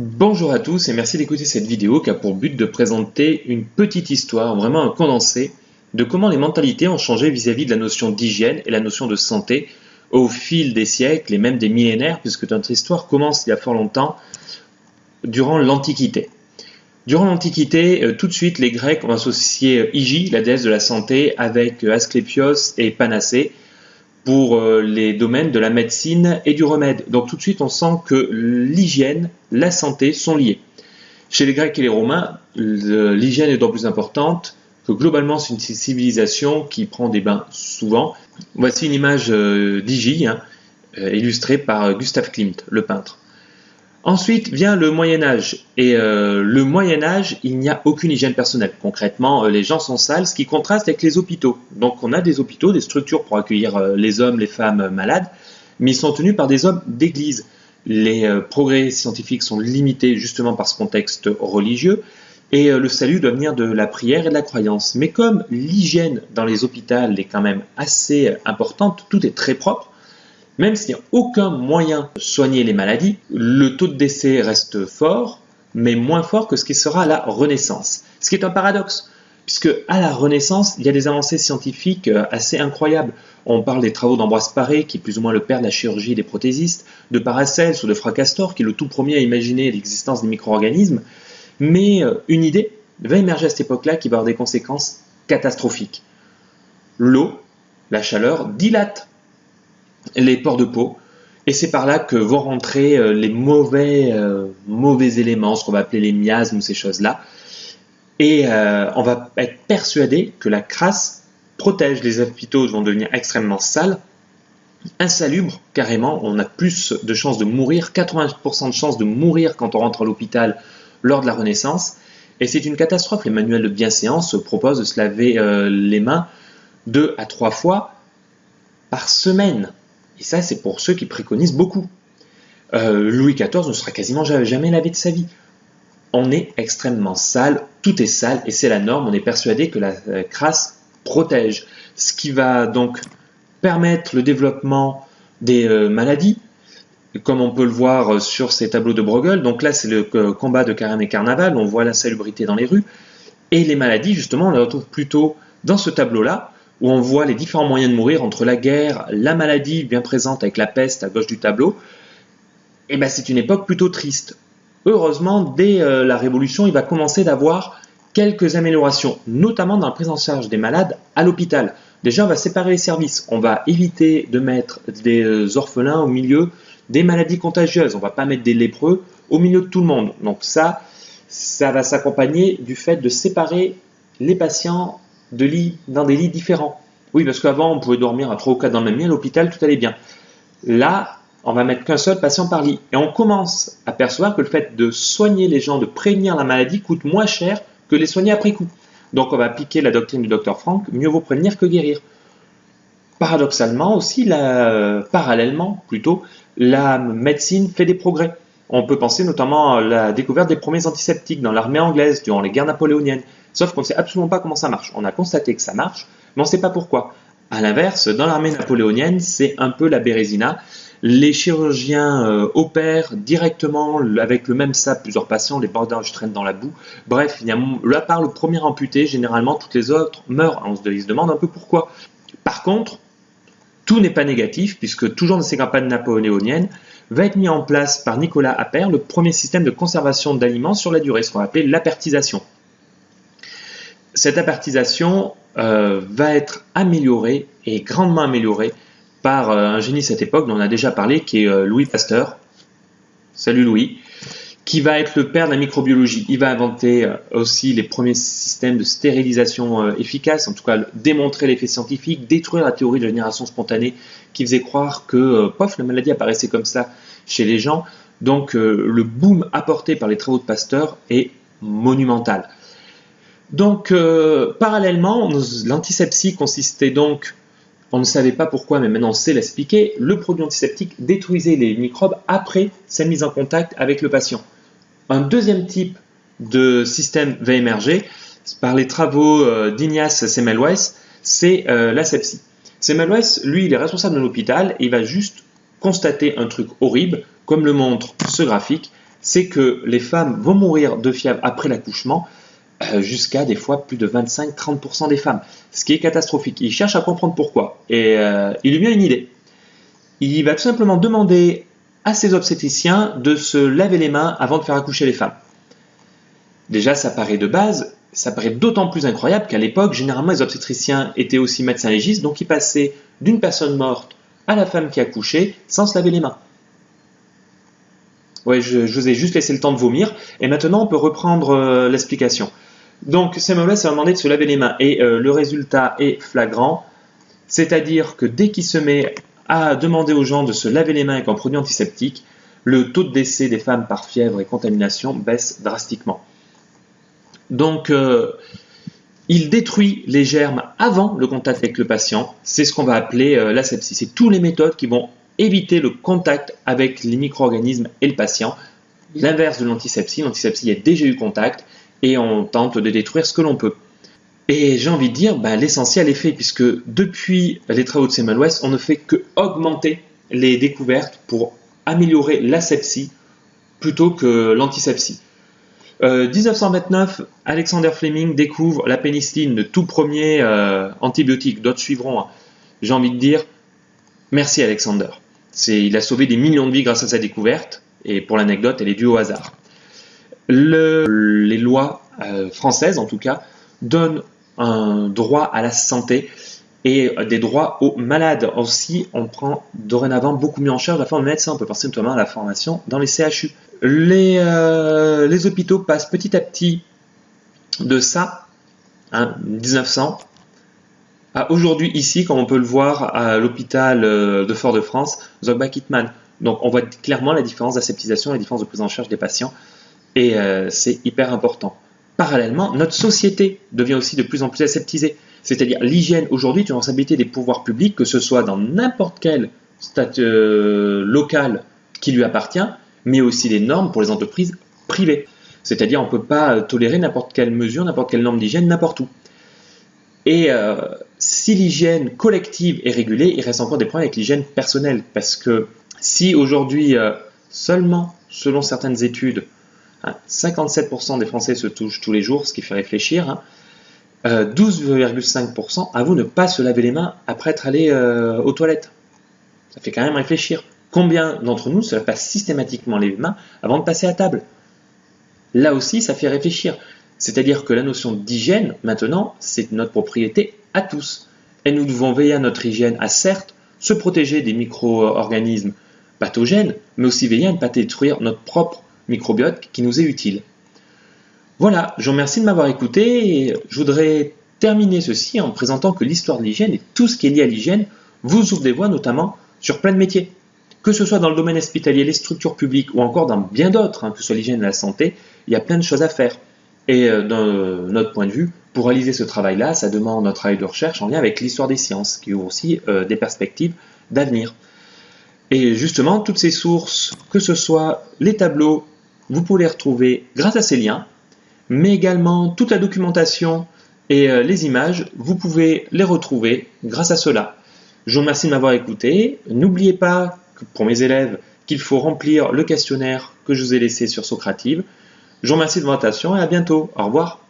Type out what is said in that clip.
Bonjour à tous et merci d'écouter cette vidéo qui a pour but de présenter une petite histoire, vraiment un condensé, de comment les mentalités ont changé vis-à-vis de la notion d'hygiène et la notion de santé au fil des siècles et même des millénaires, puisque notre histoire commence il y a fort longtemps, durant l'Antiquité. Durant l'Antiquité, tout de suite, les Grecs ont associé Hygie, la déesse de la santé, avec Asclépios et Panacée, pour les domaines de la médecine et du remède. Donc tout de suite, on sent que l'hygiène, la santé sont liés. Chez les Grecs et les Romains, l'hygiène est d'autant plus importante que globalement, c'est une civilisation qui prend des bains souvent. Voici une image d'Hygie, illustrée par Gustav Klimt, le peintre. Ensuite vient le Moyen-Âge. Et le Moyen-Âge, il n'y a aucune hygiène personnelle. Concrètement, les gens sont sales, ce qui contraste avec les hôpitaux. Donc on a des hôpitaux, des structures pour accueillir les hommes, les femmes malades, mais ils sont tenus par des hommes d'église. Les progrès scientifiques sont limités justement par ce contexte religieux, et le salut doit venir de la prière et de la croyance. Mais comme l'hygiène dans les hôpitaux est quand même assez importante, tout est très propre, même s'il n'y a aucun moyen de soigner les maladies, le taux de décès reste fort, mais moins fort que ce qui sera à la Renaissance. Ce qui est un paradoxe, puisque à la Renaissance, il y a des avancées scientifiques assez incroyables. On parle des travaux d'Ambroise Paré, qui est plus ou moins le père de la chirurgie des prothésistes, de Paracelse ou de Fracastor, qui est le tout premier à imaginer l'existence des micro-organismes. Mais une idée va émerger à cette époque-là qui va avoir des conséquences catastrophiques. L'eau, la chaleur, dilate les pores de peau, et c'est par là que vont rentrer les mauvais éléments, ce qu'on va appeler les miasmes ou ces choses-là, et on va être persuadé que la crasse protège. Les hôpitaux vont devenir extrêmement sales, insalubres carrément, on a plus de chances de mourir, 80% de chances de mourir quand on rentre à l'hôpital lors de la Renaissance, et c'est une catastrophe. Les manuels de bienséance proposent de se laver les mains 2 à 3 fois par semaine. Et ça, c'est pour ceux qui préconisent beaucoup. Louis XIV ne sera quasiment jamais lavé de sa vie. On est extrêmement sale, tout est sale, et c'est la norme. On est persuadé que la crasse protège. Ce qui va donc permettre le développement des maladies, comme on peut le voir sur ces tableaux de Bruegel. Donc là, c'est le combat de Carême et Carnaval. On voit l'insalubrité dans les rues. Et les maladies, justement, on les retrouve plutôt dans ce tableau-là, où on voit les différents moyens de mourir entre la guerre, la maladie bien présente avec la peste à gauche du tableau. Et ben c'est une époque plutôt triste. Heureusement, dès la Révolution, il va commencer d'avoir quelques améliorations, notamment dans la prise en charge des malades à l'hôpital. Déjà, on va séparer les services. On va éviter de mettre des orphelins au milieu des maladies contagieuses. On ne va pas mettre des lépreux au milieu de tout le monde. Donc ça va s'accompagner du fait de séparer les patients de lits dans des lits différents. Oui, parce qu'avant, on pouvait dormir à 3 ou 4 dans le même lit, à l'hôpital, tout allait bien. Là, on va mettre qu'un seul patient par lit. Et on commence à percevoir que le fait de soigner les gens, de prévenir la maladie, coûte moins cher que les soigner après coup. Donc, on va appliquer la doctrine du Dr Frank, mieux vaut prévenir que guérir. Paradoxalement aussi, parallèlement plutôt, la médecine fait des progrès. On peut penser notamment à la découverte des premiers antiseptiques dans l'armée anglaise durant les guerres napoléoniennes. Sauf qu'on ne sait absolument pas comment ça marche. On a constaté que ça marche, mais on ne sait pas pourquoi. A l'inverse, dans l'armée napoléonienne, c'est un peu la bérésina. Les chirurgiens opèrent directement avec le même sable plusieurs patients, les bandages traînent dans la boue. Bref, à part le premier amputé, généralement, toutes les autres meurent. On se demande un peu pourquoi. Par contre, tout n'est pas négatif, puisque toujours dans ces campagnes napoléoniennes, va être mis en place par Nicolas Appert le premier système de conservation d'aliments sur la durée, ce qu'on va appeler l'apertisation. Cette apertisation va être améliorée et grandement améliorée par un génie de cette époque dont on a déjà parlé, qui est Louis Pasteur. Salut Louis, qui va être le père de la microbiologie. Il va inventer aussi les premiers systèmes de stérilisation efficaces, en tout cas démontrer l'effet scientifique, détruire la théorie de la génération spontanée qui faisait croire que la maladie apparaissait comme ça chez les gens. Donc le boom apporté par les travaux de Pasteur est monumental. Donc, parallèlement, l'antisepsie consistait donc, on ne savait pas pourquoi, mais maintenant on sait l'expliquer, le produit antiseptique détruisait les microbes après sa mise en contact avec le patient. Un deuxième type de système va émerger par les travaux d'Ignace Semmelweis, c'est l'asepsie. Semmelweis, lui, il est responsable de l'hôpital et il va juste constater un truc horrible, comme le montre ce graphique. c'est que les femmes vont mourir de fièvre après l'accouchement, jusqu'à des fois plus de 25-30% des femmes, ce qui est catastrophique. Il cherche à comprendre pourquoi, et il lui vient une idée. Il va tout simplement demander à ses obstétriciens de se laver les mains avant de faire accoucher les femmes. Déjà, ça paraît de base, ça paraît d'autant plus incroyable qu'à l'époque, généralement, les obstétriciens étaient aussi médecins légistes, donc ils passaient d'une personne morte à la femme qui accouchait sans se laver les mains. Ouais, je vous ai juste laissé le temps de vomir, et maintenant on peut reprendre l'explication. Donc, Samuel West a demandé de se laver les mains, et le résultat est flagrant, c'est-à-dire que dès qu'il se met à demander aux gens de se laver les mains avec un produit antiseptique, le taux de décès des femmes par fièvre et contamination baisse drastiquement. Donc, il détruit les germes avant le contact avec le patient. C'est ce qu'on va appeler l'asepsie. C'est toutes les méthodes qui vont éviter le contact avec les micro-organismes et le patient. L'inverse de l'antisepsie. L'antisepsie, il y a déjà eu contact et on tente de détruire ce que l'on peut. Et j'ai envie de dire, l'essentiel est fait, puisque depuis les travaux de Samuel West, on ne fait que augmenter les découvertes pour améliorer l'asepsie plutôt que l'antisepsie. 1929, Alexander Fleming découvre la pénicilline, le tout premier antibiotique. D'autres suivront. J'ai envie de dire, merci Alexander. Il a sauvé des millions de vies grâce à sa découverte, et pour l'anecdote, elle est due au hasard. Les lois françaises, en tout cas, donnent un droit à la santé et des droits aux malades. Aussi, on prend dorénavant beaucoup mieux en charge la forme de médecin. On peut penser notamment à la formation dans les CHU. Les hôpitaux passent petit à petit de ça, 1900, à aujourd'hui ici, comme on peut le voir à l'hôpital de Fort-de-France, Zogba-Kittmann. Donc on voit clairement la différence d'aseptisation, la différence de prise en charge des patients, et c'est hyper important. Parallèlement, notre société devient aussi de plus en plus aseptisée. C'est-à-dire l'hygiène aujourd'hui est une responsabilité des pouvoirs publics, que ce soit dans n'importe quel statut local qui lui appartient, mais aussi des normes pour les entreprises privées. C'est-à-dire on ne peut pas tolérer n'importe quelle mesure, n'importe quelle norme d'hygiène, n'importe où. Et si l'hygiène collective est régulée, il reste encore des problèmes avec l'hygiène personnelle. Parce que si aujourd'hui, seulement selon certaines études, 57% des Français se touchent tous les jours, ce qui fait réfléchir, 12,5% avouent ne pas se laver les mains après être allés aux toilettes. Ça fait quand même réfléchir. Combien d'entre nous se lavent pas systématiquement les mains avant de passer à table? Là aussi, ça fait réfléchir. C'est-à-dire que la notion d'hygiène, maintenant, c'est notre propriété à tous. Et nous devons veiller à notre hygiène, à certes se protéger des micro-organismes pathogènes, mais aussi veiller à ne pas détruire notre propre microbiote qui nous est utile. Voilà, je vous remercie de m'avoir écouté et je voudrais terminer ceci en présentant que l'histoire de l'hygiène et tout ce qui est lié à l'hygiène vous ouvre des voies, notamment sur plein de métiers. Que ce soit dans le domaine hospitalier, les structures publiques ou encore dans bien d'autres, que ce soit l'hygiène et la santé, il y a plein de choses à faire. Et d'un notre point de vue, pour réaliser ce travail-là, ça demande un travail de recherche en lien avec l'histoire des sciences, qui ouvre aussi des perspectives d'avenir. Et justement, toutes ces sources, que ce soit les tableaux, vous pouvez les retrouver grâce à ces liens, mais également toute la documentation et les images, vous pouvez les retrouver grâce à cela. Je vous remercie de m'avoir écouté. N'oubliez pas, pour mes élèves, qu'il faut remplir le questionnaire que je vous ai laissé sur Socrative. Je vous remercie de votre attention et à bientôt. Au revoir.